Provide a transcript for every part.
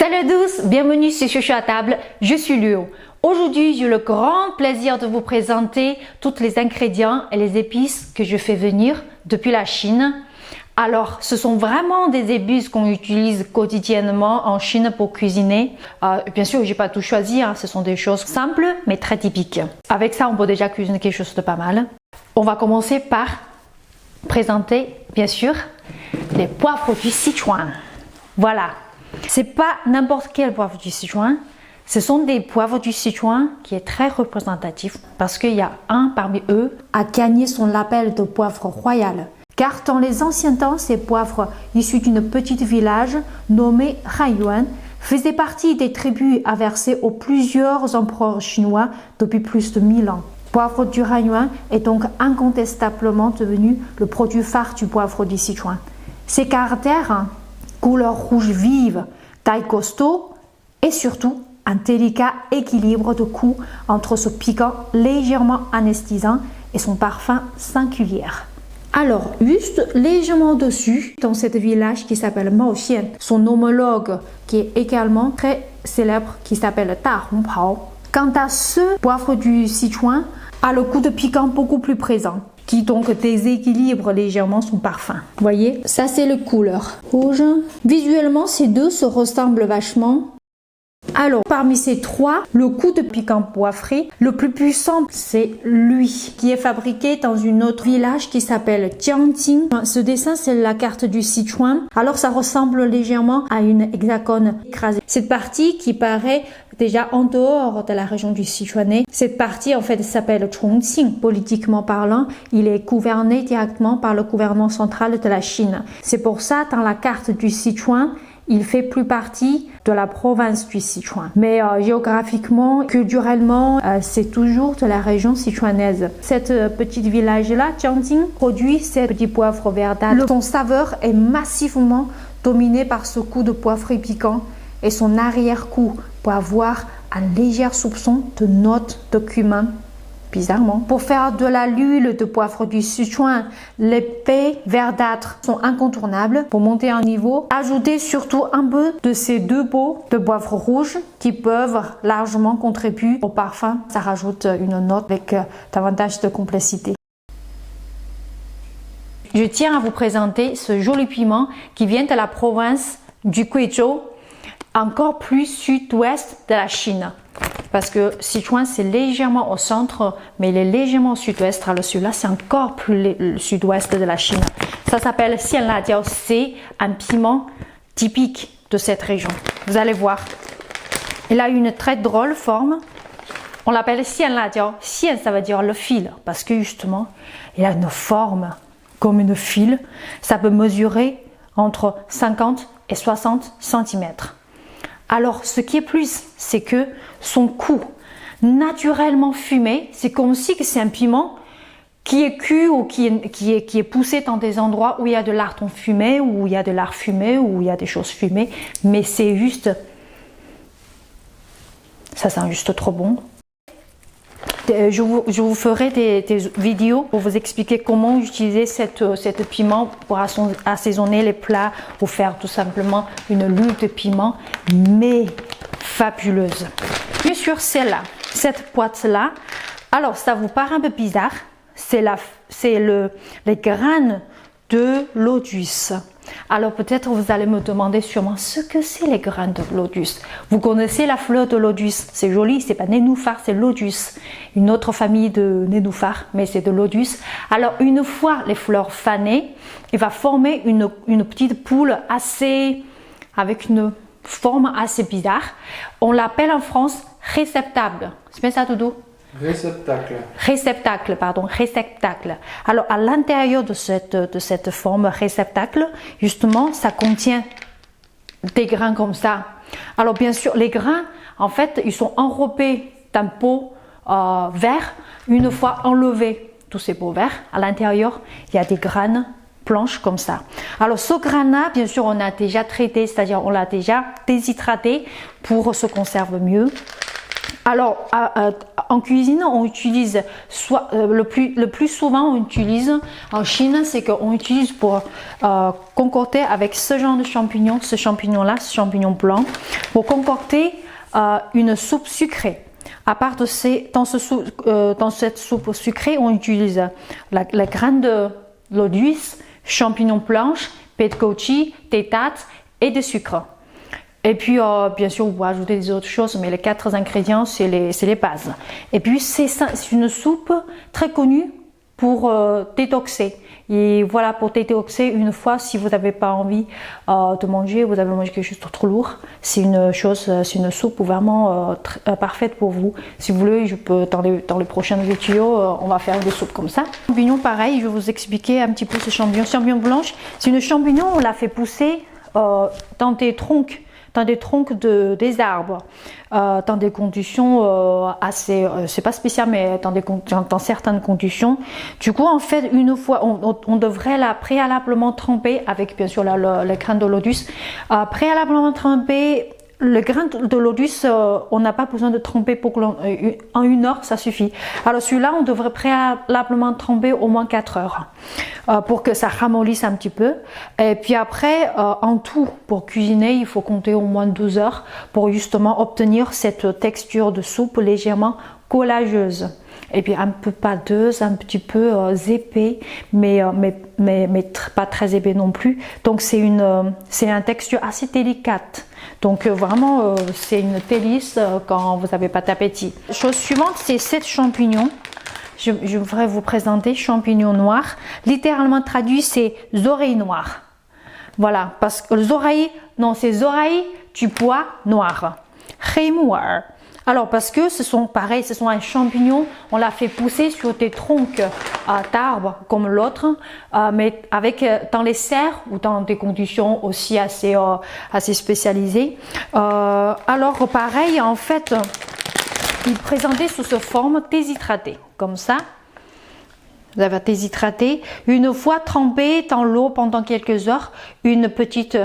Salut à tous, bienvenue sur Chouchou à table, je suis Luo. Aujourd'hui, j'ai le grand plaisir de vous présenter tous les ingrédients et les épices que je fais venir depuis la Chine. Alors, ce sont vraiment des épices qu'on utilise quotidiennement en Chine pour cuisiner. Bien sûr, j'ai pas tout choisi, hein. Ce sont des choses simples mais très typiques. Avec ça, on peut déjà cuisiner quelque chose de pas mal. On va commencer par présenter, bien sûr, les poivres du Sichuan. Voilà. C'est pas n'importe quel poivre du Sichuan. Ce sont des poivres du Sichuan qui est très représentatif parce qu'il y a un parmi eux a gagné son label de poivre royal. Car dans les anciens temps, ces poivres issus d'une petite village nommée Hanyuan faisaient partie des tribus aversées aux plusieurs empereurs chinois depuis plus de 1000 ans. Le poivre du Hanyuan est donc incontestablement devenu le produit phare du poivre du Sichuan. Ses caractères, couleur rouge vive, taille costaud et surtout un délicat équilibre de goût entre ce piquant légèrement anesthésiant et son parfum singulier. Alors, juste légèrement au-dessus, dans ce village qui s'appelle Maoxian, son homologue qui est également très célèbre qui s'appelle Da Hongpao. Quant à ce poivre du Sichuan, a le goût de piquant beaucoup plus présent, qui donc déséquilibre légèrement son parfum. Vous voyez, ça c'est le couleur rouge. Visuellement, ces deux se ressemblent vachement. Alors, parmi ces trois, le goût de piquant poivré, le plus puissant, c'est lui, qui est fabriqué dans un autre village qui s'appelle Jiangjing. Ce dessin, c'est la carte du Sichuan. Alors, ça ressemble légèrement à une hexagone écrasée. Cette partie qui paraît déjà en dehors de la région du Sichuanais, cette partie, en fait, s'appelle Chongqing. Politiquement parlant, il est gouverné directement par le gouvernement central de la Chine. C'est pour ça, dans la carte du Sichuan, il fait plus partie de la province du Sichuan. Mais géographiquement, culturellement, c'est toujours de la région sichuanaise. Cette petite village-là, Jiangjing, produit ces petits poivres verdâtres. Son saveur est massivement dominé par ce goût de poivre piquant et son arrière-goût peut avoir un léger soupçon de notes de cumin. Bizarrement. Pour faire de l'huile de poivre du Sichuan, les baies verdâtres sont incontournables. Pour monter un niveau, ajoutez surtout un peu de ces deux pots de poivre rouge qui peuvent largement contribuer au parfum. Ça rajoute une note avec davantage de complexité. Je tiens à vous présenter ce joli piment qui vient de la province du Guizhou, encore plus sud-ouest de la Chine. Parce que Sichuan, c'est légèrement au centre, mais il est légèrement au sud-ouest. Alors celui-là, c'est encore plus le sud-ouest de la Chine. Ça s'appelle Xianladiao. C'est un piment typique de cette région. Vous allez voir. Il a une très drôle forme. On l'appelle Xianladiao. Xian, ça veut dire le fil. Parce que justement, il a une forme comme une file. Ça peut mesurer entre 50 et 60 cm. Alors, ce qui est plus, c'est que son goût naturellement fumé, c'est comme si c'est un piment qui est cuit ou qui est poussé dans des endroits où il y a de l'ardon fumé, où il y a de lard fumé, où il y a des choses fumées. Mais c'est juste, ça sent juste trop bon. Je vous ferai des vidéos pour vous expliquer comment utiliser cette piment pour assaisonner les plats ou faire tout simplement une huile de piment, mais fabuleuse. Bien sûr, celle-là, cette boîte-là, alors ça vous paraît un peu bizarre, c'est les graines de lotus. Alors peut-être vous allez me demander sûrement ce que c'est les graines de lotus. Vous connaissez la fleur de lotus, c'est joli, c'est pas nénuphar, c'est lotus. Une autre famille de nénuphar, mais c'est de lotus. Alors une fois les fleurs fanées, il va former une petite poule avec une forme assez bizarre. On l'appelle en France réceptacle. C'est bien ça, Doudou? Réceptacle, pardon, réceptacle. Alors, à l'intérieur de cette forme réceptacle, justement, ça contient des grains comme ça. Alors, bien sûr, les grains, en fait, ils sont enrobés d'un pot vert. Une fois enlevés tous ces pots verts, à l'intérieur, il y a des graines blanches comme ça. Alors, ce grain-là, bien sûr, on a déjà traité, c'est-à-dire on l'a déjà déshydraté pour se conserver mieux. Alors, en cuisine, on utilise le plus souvent, on utilise en Chine, c'est qu'on utilise pour concocter avec ce genre de champignon, ce champignon-là, ce champignon blanc. pour concocter une soupe sucrée. À part de dans cette soupe sucrée, on utilise la graine de l'eau douce, champignons blanches, baie de goji, des dattes et du sucre. Et puis, bien sûr, vous pouvez ajouter des autres choses, mais les 4 ingrédients, c'est les bases. Et puis, c'est une soupe très connue pour détoxer. Et voilà, pour détoxer, une fois, si vous n'avez pas envie de manger, vous avez mangé quelque chose de trop lourd, c'est une soupe vraiment parfaite pour vous. Si vous voulez, je peux, dans les prochaines vidéos, on va faire des soupes comme ça. Champignon, pareil, je vais vous expliquer un petit peu ce champignon. Champignon blanche, c'est une champignon, on l'a fait pousser dans des troncs des arbres, dans des conditions assez, c'est pas spécial, mais dans certaines conditions. Du coup, en fait, une fois, on devrait la préalablement tremper avec, bien sûr, les graines de l'eau douce. Préalablement tremper. Le grain de l'eau douce, on n'a pas besoin de tremper pour en 1 heure, ça suffit. Alors celui-là, on devrait préalablement tremper au moins 4 heures pour que ça ramollisse un petit peu. Et puis après, en tout, pour cuisiner, il faut compter au moins 12 heures pour justement obtenir cette texture de soupe légèrement collageuse. Et puis un peu pâteuse, un petit peu épais, mais pas très épais non plus. Donc c'est une texture assez délicate. Donc vraiment, c'est une délice quand vous n'avez pas d'appétit. Chose suivante, c'est 7 champignons. Je voudrais vous présenter champignons noirs. Littéralement traduit, c'est oreilles noires. Voilà, parce que les oreilles, non, c'est oreilles du bois noir. Rémoire. Alors parce que ce sont pareil, ce sont un champignon, on l'a fait pousser sur des troncs d'arbres comme l'autre, mais dans les serres ou dans des conditions aussi assez spécialisées. Alors pareil, en fait, il est présenté sous cette forme déshydratée, comme ça. Vous avez déshydraté, une fois trempé dans l'eau pendant quelques heures, une petite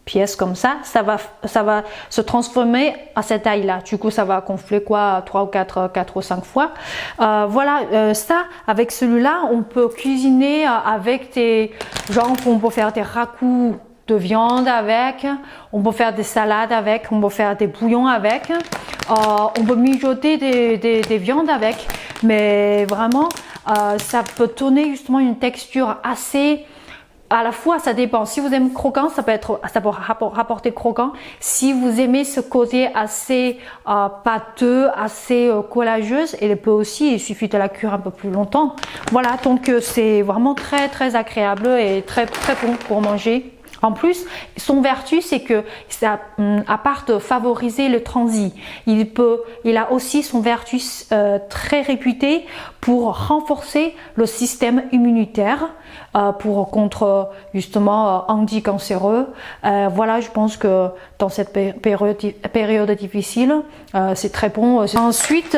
pièce comme ça va se transformer à cette taille là. Du coup, ça va gonfler quoi, 3 ou 4 ou 5 fois. Voilà, ça, avec celui-là, on peut cuisiner avec on peut faire des ragoûts de viande avec, on peut faire des salades avec, on peut faire des bouillons avec, on peut mijoter des viandes avec, mais vraiment, ça peut donner justement une texture assez. À la fois, ça dépend. Si vous aimez croquant, ça peut rapporter croquant. Si vous aimez ce côté assez pâteux, assez collageuse, elle peut aussi, il suffit de la cuire un peu plus longtemps. Voilà, donc c'est vraiment très très agréable et très très bon pour manger. En plus, son vertu, c'est que ça, à part de favoriser le transit, il a aussi son vertu très réputé pour renforcer le système immunitaire, contre justement anti-cancéreux. Voilà, je pense que dans cette période difficile, c'est très bon. Ensuite,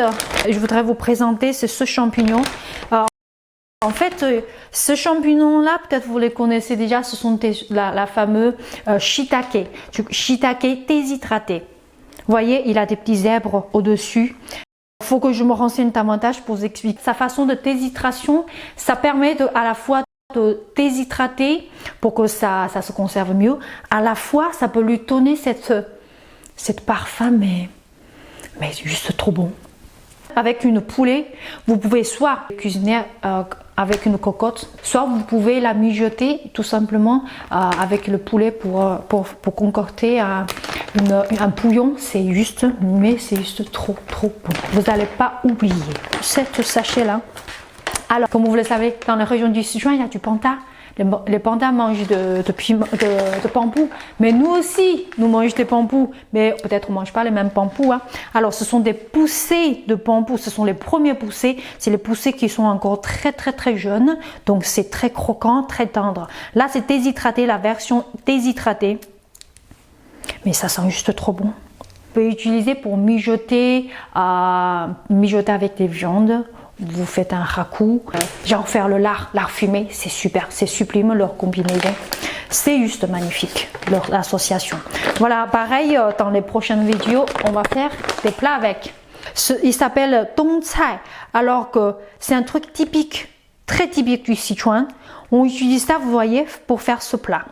je voudrais vous présenter ce champignon. En fait, ce champignon-là, peut-être vous les connaissez déjà, ce sont la fameuse shiitake. Shiitake déshydraté. Vous voyez, il a des petits zèbres au-dessus. Il faut que je me renseigne davantage pour vous expliquer. Sa façon de déshydration, ça permet à la fois de déshydrater pour que ça se conserve mieux. À la fois, ça peut lui donner cette parfum, mais juste trop bon. Avec une poulet, vous pouvez soit cuisiner avec une cocotte, soit vous pouvez la mijoter tout simplement avec le poulet pour concocter un bouillon. C'est juste trop bon. Vous n'allez pas oublier cette sachet là. Alors, comme vous le savez, dans la région du Sichuan, il y a du panda. Les pandas mangent de bambou, mais nous aussi, nous mangeons des bambous, mais peut-être on ne mange pas les mêmes bambous. Hein. Alors, ce sont des poussées de bambou, ce sont les premiers poussées, c'est les poussées qui sont encore très très très jeunes, donc c'est très croquant, très tendre. Là, c'est déshydraté, la version déshydratée, mais ça sent juste trop bon. Vous pouvez utiliser pour mijoter avec des viandes. Vous faites un ragoût, genre faire le lard fumé, c'est super, c'est sublime leur combinaison, c'est juste magnifique leur association. Voilà, pareil, dans les prochaines vidéos, on va faire des plats avec. Il s'appelle Dongcai, alors que c'est un truc typique, très typique du Sichuan. On utilise ça, vous voyez, pour faire ce plat.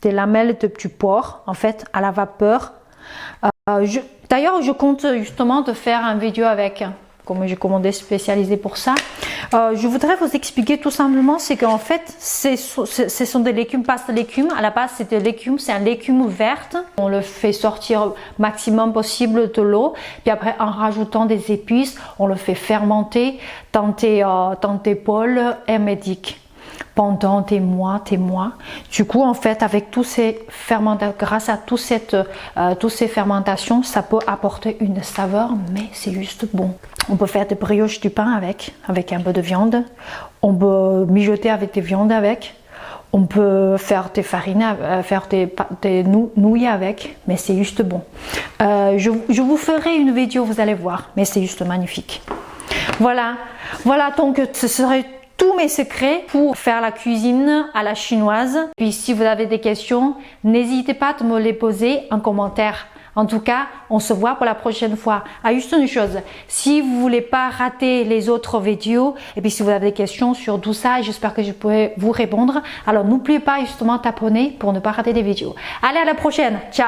des lamelles de petits porc, en fait, à la vapeur. D'ailleurs, je compte justement de faire un vidéo avec, comme j'ai commandé spécialisé pour ça. Je voudrais vous expliquer tout simplement, c'est qu'en fait, ce sont des légumes, pasta légumes. À la base, c'est des légumes, c'est un légume verte. On le fait sortir maximum possible de l'eau. Puis après, en rajoutant des épices, on le fait fermenter dans des bols hermétiques pendant des mois. Du coup, en fait, avec tous ces fermentations, grâce à toutes ces fermentations, ça peut apporter une saveur, mais c'est juste bon. On peut faire des brioches du pain avec un peu de viande. On peut mijoter avec des viandes avec. On peut faire des farines, faire des nouilles avec, mais c'est juste bon. Je vous ferai une vidéo, vous allez voir, mais c'est juste magnifique. Voilà, donc ce serait tous mes secrets pour faire la cuisine à la chinoise. Puis si vous avez des questions, n'hésitez pas à me les poser en commentaire. En tout cas, on se voit pour la prochaine fois. Ah, juste une chose, si vous voulez pas rater les autres vidéos, et puis si vous avez des questions sur tout ça, j'espère que je pourrai vous répondre. Alors n'oubliez pas justement de t'abonner pour ne pas rater des vidéos. Allez, à la prochaine. Ciao!